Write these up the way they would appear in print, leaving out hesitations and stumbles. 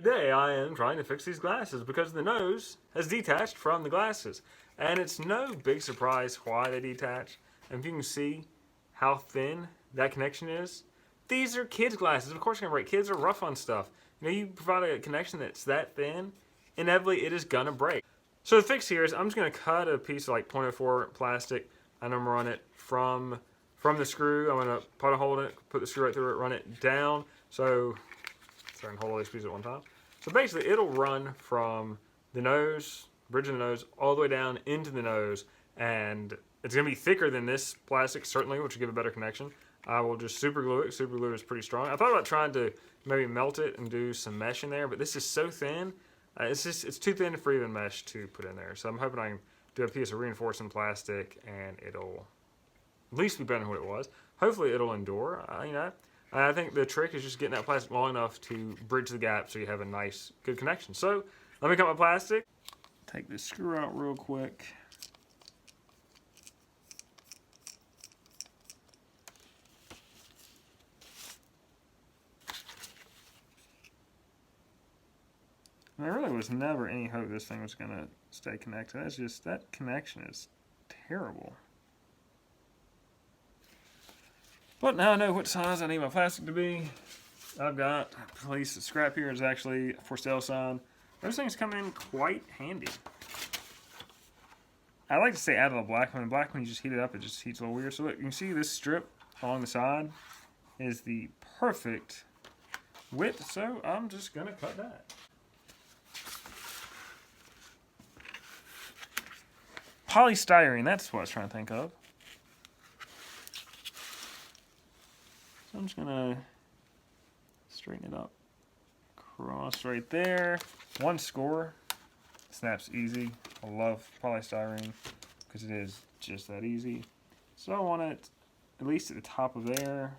Today I am trying to fix these glasses because the nose has detached from the glasses. And it's no big surprise why they detach. And if you can see how thin that connection is, these are kids' glasses. Of course you're gonna break. Kids are rough on stuff. You know, you provide a connection that's that thin, inevitably it is gonna break. So the fix here is I'm just gonna cut a piece of like 0.04 plastic and I'm gonna run it from the screw. I'm gonna put a hole in it, put the screw right through it, run it down. So try and hold all these pieces at one time. So basically it'll run from the nose, bridge of the nose, all the way down into the nose, and it's gonna be thicker than this plastic, certainly, which will give a better connection. I will just super glue it. Super glue is pretty strong. I thought about trying to maybe melt it and do some mesh in there, but this is so thin, it's too thin for even mesh to put in there. So I'm hoping I can do a piece of reinforcing plastic and it'll at least be better than what it was. Hopefully it'll endure, you know. I think the trick is just getting that plastic long enough to bridge the gap so you have a nice, good connection. So let me cut my plastic. Take this screw out real quick. And there really was never any hope this thing was going to stay connected. That's just, that connection is terrible. But now I know what size I need my plastic to be. I've got a piece of scrap here. It's actually a for sale sign. Those things come in quite handy. I like to say add a little black one. Black one, you just heat it up, it just heats a little weird. So look, you can see this strip along the side is the perfect width. So I'm just gonna cut that. Polystyrene, that's what I was trying to think of. So I'm just gonna straighten it up. Cross right there. One score. Snaps easy. I love polystyrene because it is just that easy. So I want it at least at the top of there.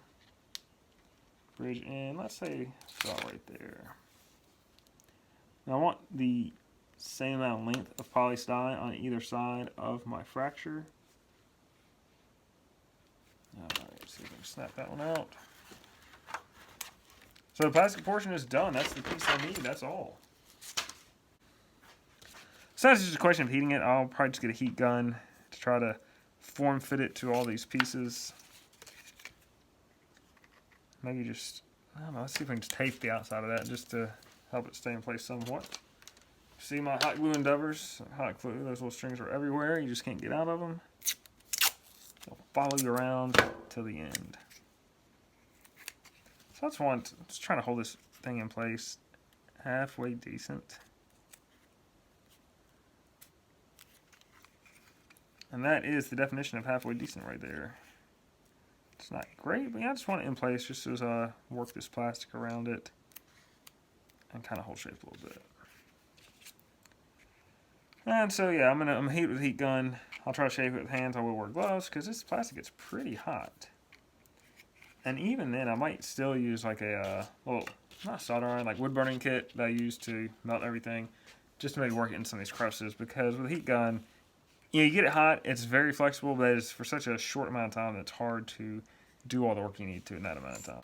Bridge in. Let's say about right there. Now I want the same amount of length of polystyrene on either side of my fracture. Alright, see if I can snap that one out. So the plastic portion is done. That's the piece I need. That's all. So that's just a question of heating it. I'll probably just get a heat gun to try to form fit it to all these pieces. Maybe just, I don't know, let's see if I can just tape the outside of that just to help it stay in place somewhat. See my hot glue endeavors? Hot glue, those little strings are everywhere. You just can't get out of them. They'll follow you around till the end. So that's one, just trying to hold this thing in place halfway decent. And that is the definition of halfway decent right there. It's not great, but yeah, I just want it in place just as I work this plastic around it and kind of hold shape a little bit. And so yeah, I'm gonna heat it with a heat gun. I'll try to shape it with hands. I will wear gloves because this plastic gets pretty hot. And even then, I might still use like a little, not solder iron, like wood burning kit that I use to melt everything, just to maybe work it in some of these crevices. Because with a heat gun, you know, you get it hot, it's very flexible, but it's for such a short amount of time that it's hard to do all the work you need to in that amount of time.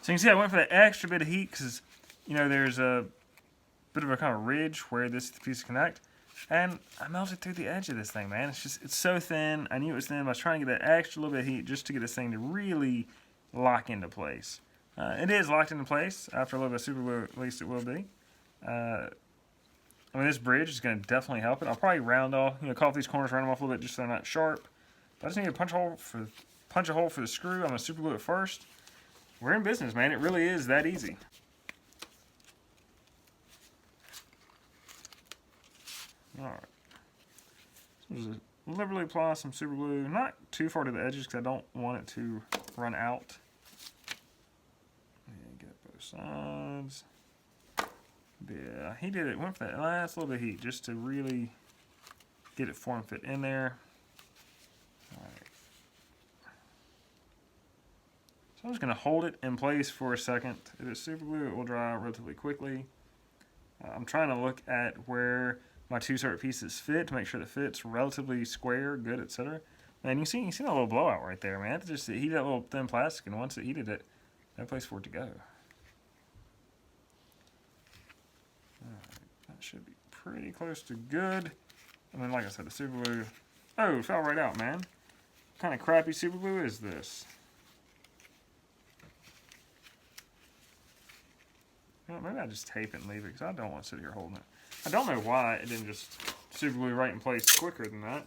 So you can see I went for that extra bit of heat because, you know, there's a bit of a kind of ridge where this piece connect. And I melted through the edge of this thing, man. It's so thin. I knew it was thin, but I was trying to get that extra little bit of heat just to get this thing to really lock into place. It is locked into place. After a little bit of super glue, at least it will be. I mean, this bridge is going to definitely help it. I'll probably round off, you know, cut off these corners, round them off a little bit just so they're not sharp. But I just need to punch a hole for the screw. I'm going to super glue it first. We're in business, man. It really is that easy. Alright. So there's a liberally apply some super glue, not too far to the edges because I don't want it to run out. And get both sides. Yeah, he did it. Went for that last little bit of heat just to really get it form fit in there. All right. So I'm just going to hold it in place for a second. If it's super glue, it will dry relatively quickly. I'm trying to look at where my two separate pieces fit to make sure that fits relatively square, good, etc. And you see that little blowout right there, man. It just heated that little thin plastic, and once it heated it, no place for it to go. Alright, that should be pretty close to good. And then, like I said, the super glue. Oh, it fell right out, man. What kind of crappy super glue is this? You know, maybe I just tape it and leave it because I don't want to sit here holding it. I don't know why it didn't just super glue right in place quicker than that.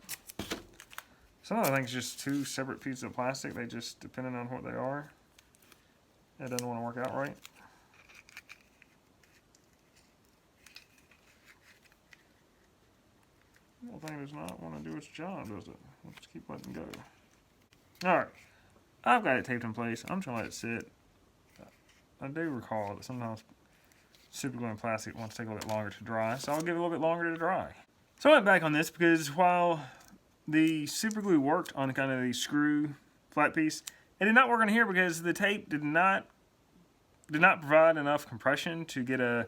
Some of the things just two separate pieces of plastic. They just, depending on what they are, it doesn't want to work out right. The little thing does not want to do its job, does it? Let's keep letting go. Alright, I've got it taped in place. I'm just going to let it sit. I do recall that sometimes super glue and plastic wants to take a little bit longer to dry, so I'll give it a little bit longer to dry. So I went back on this because while the super glue worked on kind of the screw flat piece, it did not work on here because the tape did not provide enough compression to get a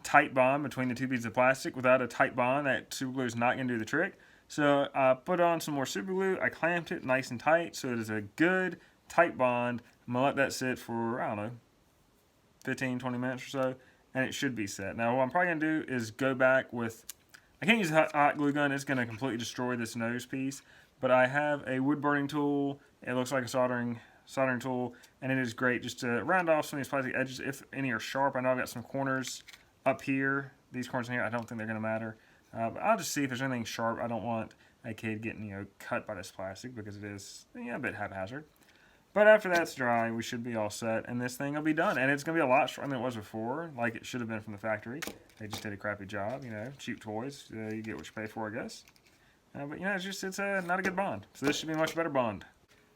tight bond between the two pieces of plastic. Without a tight bond, that super glue is not going to do the trick. So I put on some more super glue, I clamped it nice and tight so it is a good tight bond. I'm going to let that sit for, I don't know, 15-20 minutes or so, and it should be set. Now what I'm probably going to do is go back with, I can't use a hot glue gun, it's going to completely destroy this nose piece, but I have a wood burning tool. It looks like a soldering tool, and it is great just to round off some of these plastic edges if any are sharp. I know I've got some corners up here, these corners in here, I don't think they're going to matter, but I'll just see if there's anything sharp. I don't want a kid getting cut by this plastic because it is a bit haphazard. But after that's dry, we should be all set, and this thing will be done. And it's going to be a lot stronger than it was before, like it should have been from the factory. They just did a crappy job, cheap toys. You get what you pay for, I guess. But it's not a good bond. So this should be a much better bond.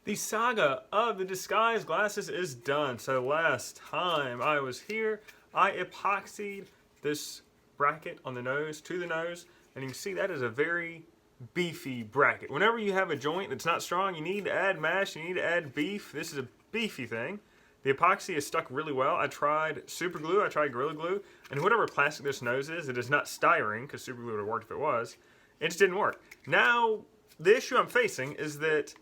The saga of the disguise glasses is done. So last time I was here, I epoxied this bracket on the nose to the nose, and you can see that is a very beefy bracket. Whenever you have a joint that's not strong, you need to add mash, you need to add beef. This is a beefy thing. The epoxy is stuck really well. I tried super glue, I tried Gorilla Glue, and whatever plastic this nose is, it is not styrene, because super glue would have worked if it was. It just didn't work. Now, the issue I'm facing is that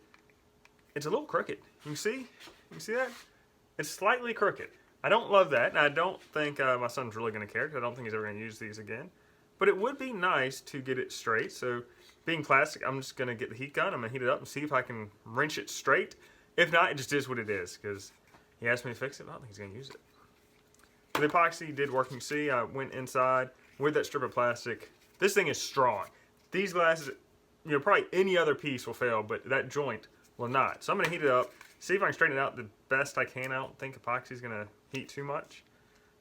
it's a little crooked. You see that? It's slightly crooked. I don't love that, and I don't think my son's really going to care, because I don't think he's ever going to use these again. But it would be nice to get it straight, so being plastic, I'm just going to get the heat gun, I'm going to heat it up and see if I can wrench it straight. If not, it just is what it is, because he asked me to fix it, but I don't think he's going to use it. The epoxy did work. You can see I went inside with that strip of plastic. This thing is strong. These glasses, probably any other piece will fail, but that joint will not. So I'm going to heat it up, see if I can straighten it out the best I can. I don't think epoxy is going to heat too much,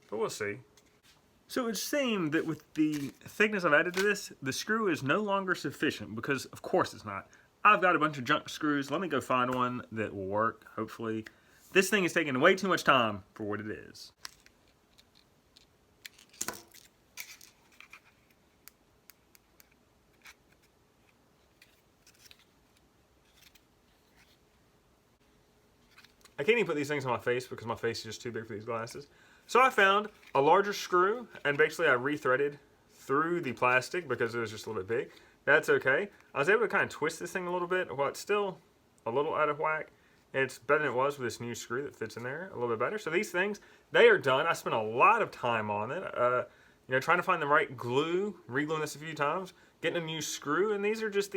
but we'll see. So it seemed that with the thickness I've added to this, the screw is no longer sufficient because, of course, it's not. I've got a bunch of junk screws. Let me go find one that will work, hopefully. This thing is taking way too much time for what it is. I can't even put these things on my face because my face is just too big for these glasses. So I found a larger screw, and basically I rethreaded through the plastic because it was just a little bit big. That's okay. I was able to kind of twist this thing a little bit while it's still a little out of whack. It's better than it was with this new screw that fits in there a little bit better. So these things, they are done. I spent a lot of time on it, trying to find the right glue, re-gluing this a few times, getting a new screw, and these are just,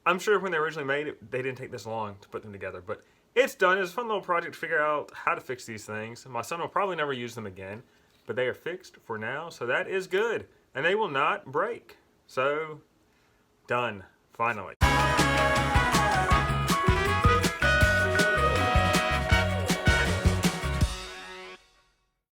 I'm sure when they originally made it, they didn't take this long to put them together, but it's done. It's a fun little project to figure out how to fix these things. My son will probably never use them again, but they are fixed for now, so that is good. And they will not break. So, done, finally.